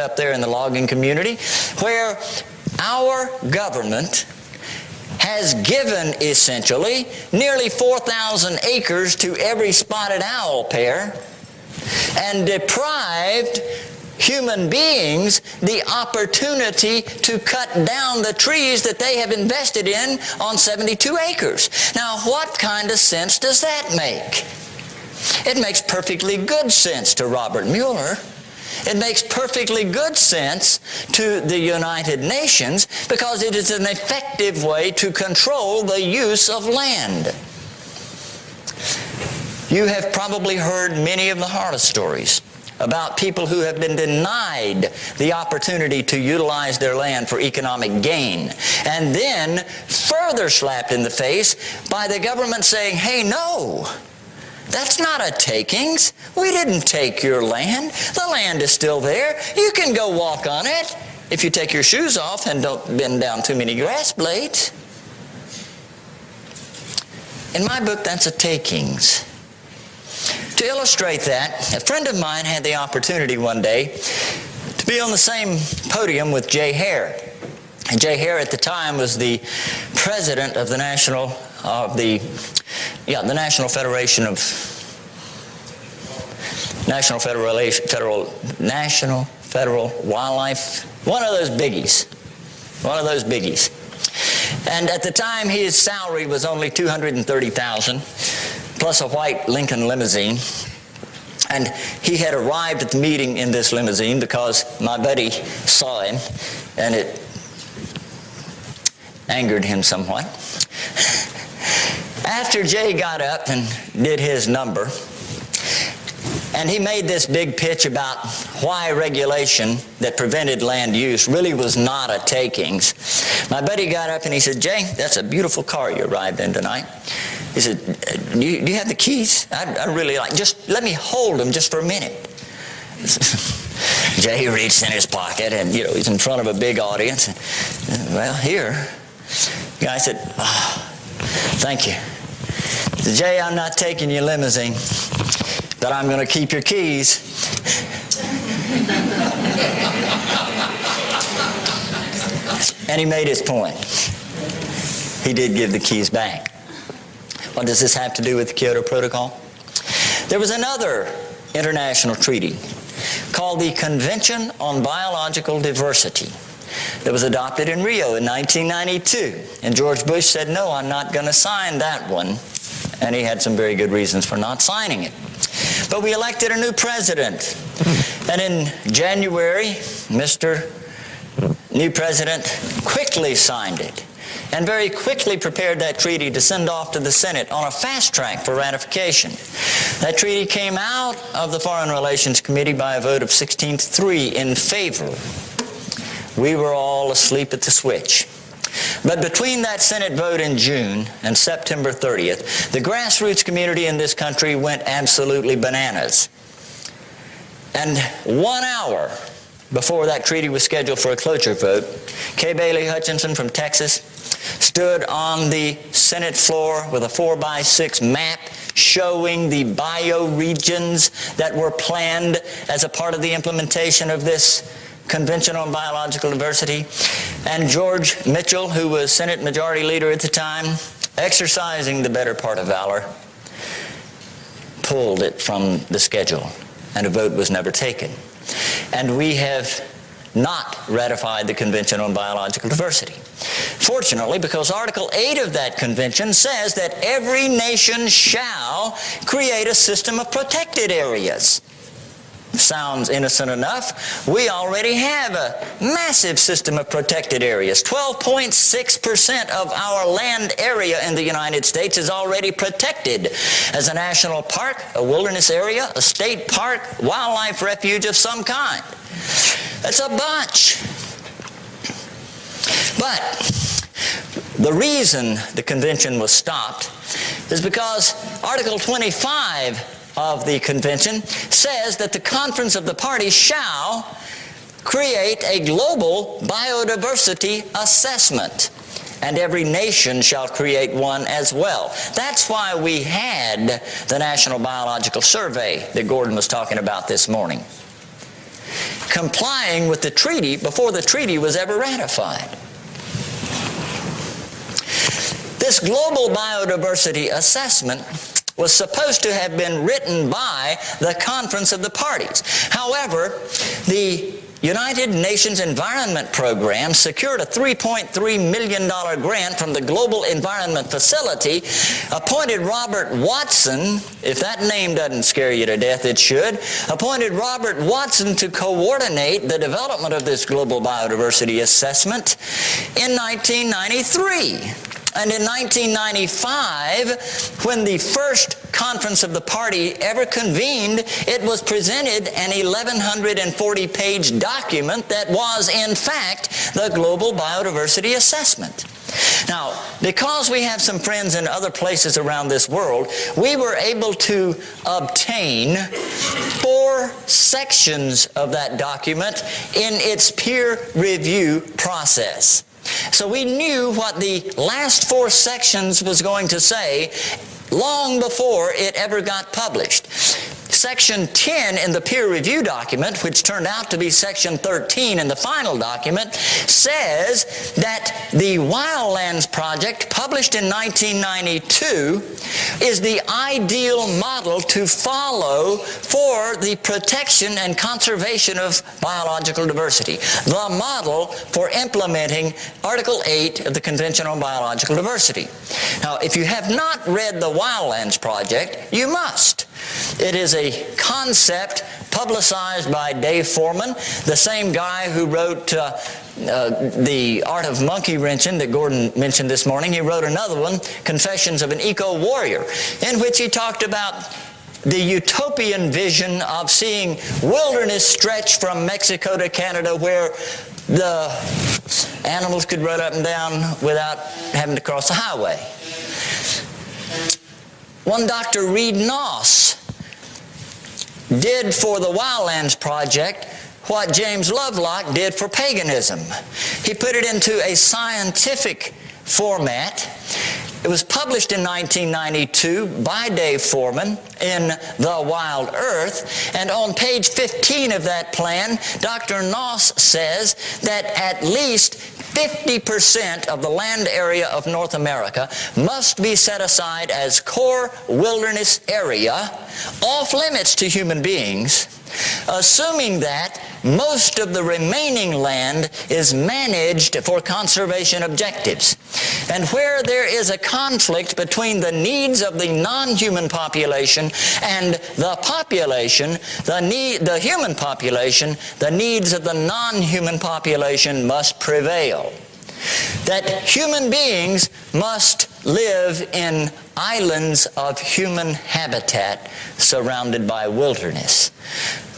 up there in the logging community, where our government has given, essentially, nearly 4,000 acres to every spotted owl pair and deprived human beings the opportunity to cut down the trees that they have invested in on 72 acres. Now, what kind of sense does that make? It makes perfectly good sense to Robert Mueller. It makes perfectly good sense to the United Nations because it is an effective way to control the use of land. You have probably heard many of the horror stories about people who have been denied the opportunity to utilize their land for economic gain, and then further slapped in the face by the government saying, hey, no, that's not a takings. We didn't take your land. The land is still there. You can go walk on it if you take your shoes off and don't bend down too many grass blades. In my book, that's a takings. To illustrate that, a friend of mine had the opportunity one day to be on the same podium with Jay Hare. And Jay Hare at the time was the president of the National Federal Wildlife, one of those biggies. And at the time, his salary was only $230,000. plus a white Lincoln limousine. And he had arrived at the meeting in this limousine because my buddy saw him, and it angered him somewhat. After Jay got up and did his number, and he made this big pitch about why regulation that prevented land use really was not a takings, my buddy got up and he said, Jay, that's a beautiful car you arrived in tonight. He said, do you have the keys? I really like, just let me hold them just for a minute. Jay reached in his pocket and, he's in front of a big audience. Well, here. The guy said, thank you. He said, Jay, I'm not taking your limousine, but I'm going to keep your keys. And he made his point. He did give the keys back. What does this have to do with the Kyoto Protocol? There was another international treaty called the Convention on Biological Diversity that was adopted in Rio in 1992. And George Bush said, no, I'm not going to sign that one. And he had some very good reasons for not signing it. But we elected a new president. And in January, Mr. New President quickly signed it and very quickly prepared that treaty to send off to the Senate on a fast track for ratification. That treaty came out of the Foreign Relations Committee by a vote of 16-3 in favor. We were all asleep at the switch. But between that Senate vote in June and September 30th, the grassroots community in this country went absolutely bananas. And 1 hour before that treaty was scheduled for a cloture vote, Kay Bailey Hutchinson from Texas stood on the Senate floor with a 4x6 map showing the bioregions that were planned as a part of the implementation of this Convention on Biological Diversity. And George Mitchell, who was Senate Majority Leader at the time, exercising the better part of valor, pulled it from the schedule, and a vote was never taken. And we have not ratified the Convention on Biological Diversity. Fortunately, because Article 8 of that convention says that every nation shall create a system of protected areas. Sounds innocent enough. We already have a massive system of protected areas. 12.6% of our land area in the United States is already protected as a national park, a wilderness area, a state park, wildlife refuge of some kind. That's a bunch. But the reason the convention was stopped is because Article 25 of the convention says that the conference of the parties shall create a global biodiversity assessment, and every nation shall create one as well. That's why we had the National Biological Survey that Gordon was talking about this morning. complying with the treaty before the treaty was ever ratified. This global biodiversity assessment was supposed to have been written by the Conference of the Parties. However, the United Nations Environment Program secured a $3.3 million grant from the Global Environment Facility, appointed Robert Watson, if that name doesn't scare you to death, it should, appointed Robert Watson to coordinate the development of this global biodiversity assessment in 1993. And in 1995, when the first Conference of the Party ever convened, it was presented an 1,140-page document that was, in fact, the Global Biodiversity Assessment. Now, because we have some friends in other places around this world, we were able to obtain 4 sections of that document in its peer review process. So we knew what the last 4 sections was going to say long before it ever got published. Section 10 in the peer review document, which turned out to be Section 13 in the final document, says that the Wildlands Project, published in 1992, is the ideal model to follow for the protection and conservation of biological diversity, the model for implementing Article 8 of the Convention on Biological Diversity. Now, if you have not read the Wildlands Project, you must. It is a concept publicized by Dave Foreman, the same guy who wrote The Art of Monkey Wrenching that Gordon mentioned this morning. He wrote another one, Confessions of an Eco-Warrior, in which he talked about the utopian vision of seeing wilderness stretch from Mexico to Canada, where the animals could run up and down without having to cross the highway. One Dr. Reed Noss did for the Wildlands Project what James Lovelock did for paganism. He put it into a scientific format. It was published in 1992 by Dave Foreman in The Wild Earth, and on page 15 of that plan, Dr. Noss says that at least 50% of the land area of North America must be set aside as core wilderness area, off limits to human beings, assuming that most of the remaining land is managed for conservation objectives. And where there is a conflict between the needs of the non-human population and the population, the human population, the needs of the non-human population must prevail. That human beings must live in islands of human habitat surrounded by wilderness.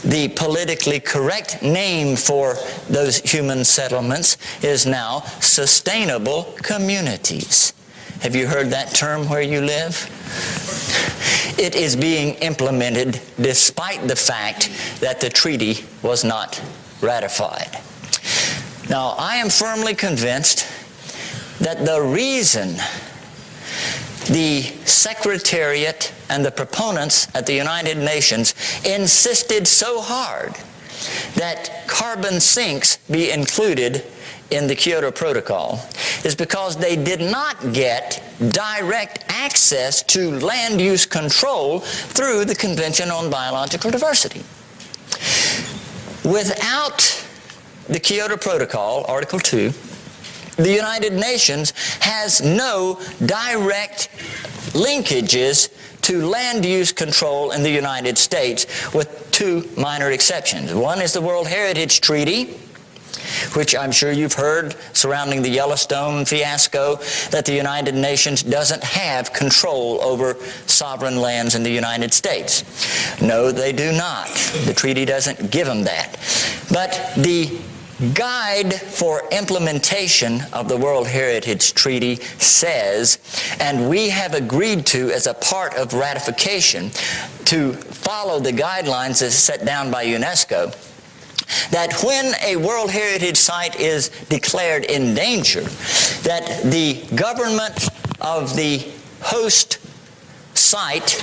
The politically correct name for those human settlements is now sustainable communities. Have you heard that term where you live? It is being implemented despite the fact that the treaty was not ratified. Now, I am firmly convinced that the reason the Secretariat and the proponents at the United Nations insisted so hard that carbon sinks be included in the Kyoto Protocol is because they did not get direct access to land use control through the Convention on Biological Diversity. Without the Kyoto Protocol, Article 2, the United Nations has no direct linkages to land use control in the United States, with 2 minor exceptions. One is the World Heritage Treaty, which I'm sure you've heard surrounding the Yellowstone fiasco, that the United Nations doesn't have control over sovereign lands in the United States. No, they do not. The treaty doesn't give them that. But the guide for implementation of the World Heritage Treaty says, and we have agreed to as a part of ratification to follow the guidelines as set down by UNESCO, that when a World Heritage Site is declared in danger, that the government of the host site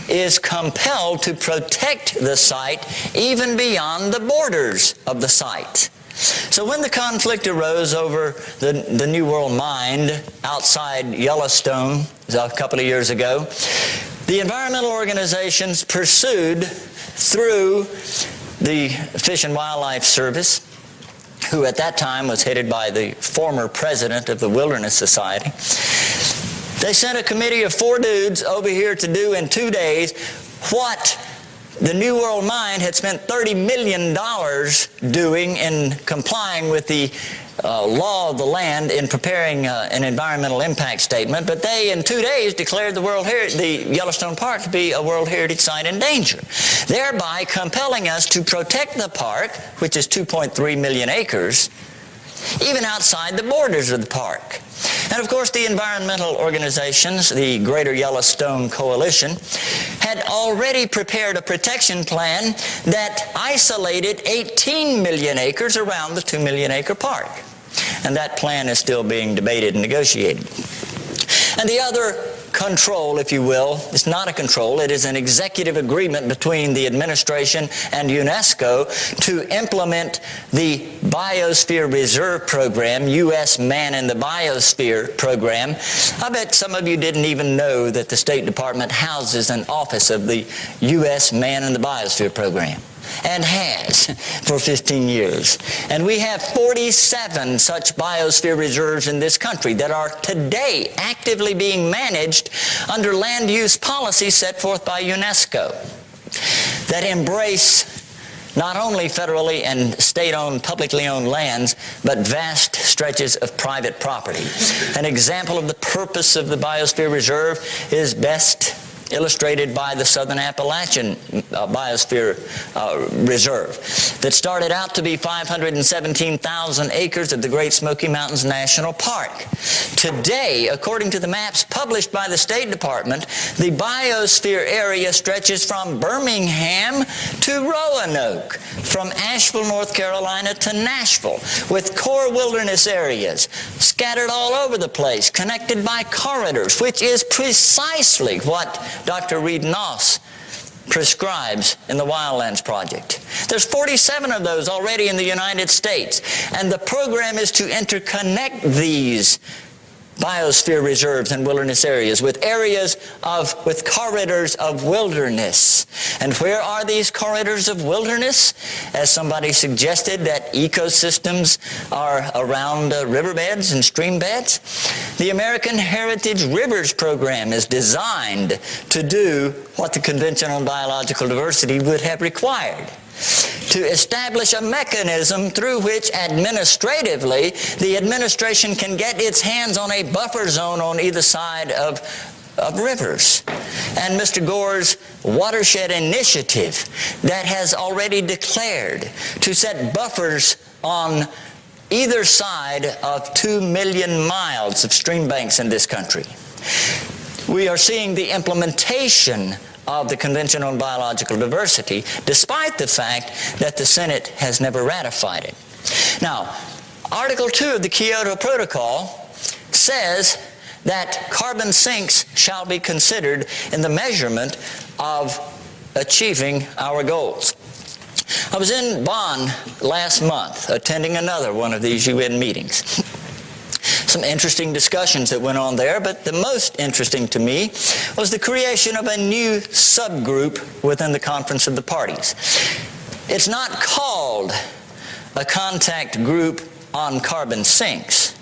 is compelled to protect the site even beyond the borders of the site. So when the conflict arose over the New World Mine outside Yellowstone a couple of years ago, the environmental organizations pursued through the Fish and Wildlife Service, who at that time was headed by the former president of the Wilderness Society. They sent a committee of 4 dudes over here to do in 2 days what the New World Mine had spent $30 million doing in complying with the law of the land in preparing an environmental impact statement, but they in 2 days declared the Yellowstone Park to be a World Heritage Site in danger, thereby compelling us to protect the park, which is 2.3 million acres, even outside the borders of the park. And of course the environmental organizations, the Greater Yellowstone Coalition, had already prepared a protection plan that isolated 18 million acres around the 2 million acre park. And that plan is still being debated and negotiated. And the other control, if you will, it's not a control, it is an executive agreement between the administration and UNESCO to implement the Biosphere Reserve Program, U.S. Man in the Biosphere Program. I bet some of you didn't even know that the State Department houses an office of the U.S. Man in the Biosphere Program, and has for 15 years. And we have 47 such biosphere reserves in this country that are today actively being managed under land use policies set forth by UNESCO that embrace not only federally and state-owned, publicly owned lands, but vast stretches of private property. An example of the purpose of the Biosphere Reserve is best illustrated by the Southern Appalachian Biosphere Reserve that started out to be 517,000 acres of the Great Smoky Mountains National Park. Today, according to the maps published by the State Department, the biosphere area stretches from Birmingham to Roanoke, from Asheville, North Carolina to Nashville, with core wilderness areas scattered all over the place, connected by corridors, which is precisely what Dr. Reed Noss prescribes in the Wildlands Project. There's 47 of those already in the United States, and the program is to interconnect these biosphere reserves and wilderness areas with corridors of wilderness. And where are these corridors of wilderness? As somebody suggested, that ecosystems are around riverbeds and stream beds. The American Heritage Rivers Program is designed to do what the Convention on Biological Diversity would have required: to establish a mechanism through which administratively the administration can get its hands on a buffer zone on either side of rivers. And Mr. Gore's watershed initiative that has already declared to set buffers on either side of 2 million miles of stream banks in this country. We are seeing the implementation of the Convention on Biological Diversity, despite the fact that the Senate has never ratified it. Now, Article 2 of the Kyoto Protocol says that carbon sinks shall be considered in the measurement of achieving our goals. I was in Bonn last month attending another one of these UN meetings. Some interesting discussions that went on there, but the most interesting to me was the creation of a new subgroup within the Conference of the Parties. It's not called a contact group on carbon sinks.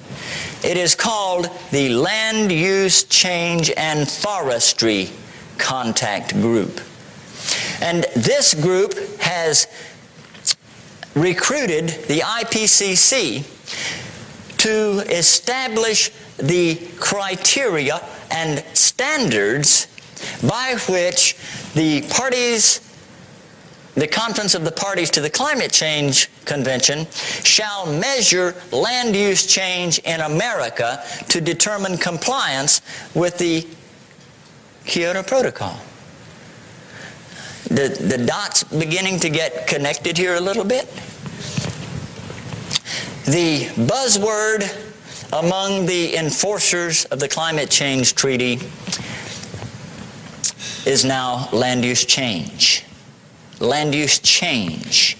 It is called the Land Use Change and Forestry Contact Group. And this group has recruited the IPCC to establish the criteria and standards by which the Conference of the Parties to the Climate Change Convention shall measure land use change in America to determine compliance with the Kyoto Protocol. The dots beginning to get connected here a little bit? The buzzword among the enforcers of the Climate Change Treaty is now land use change. Land use change.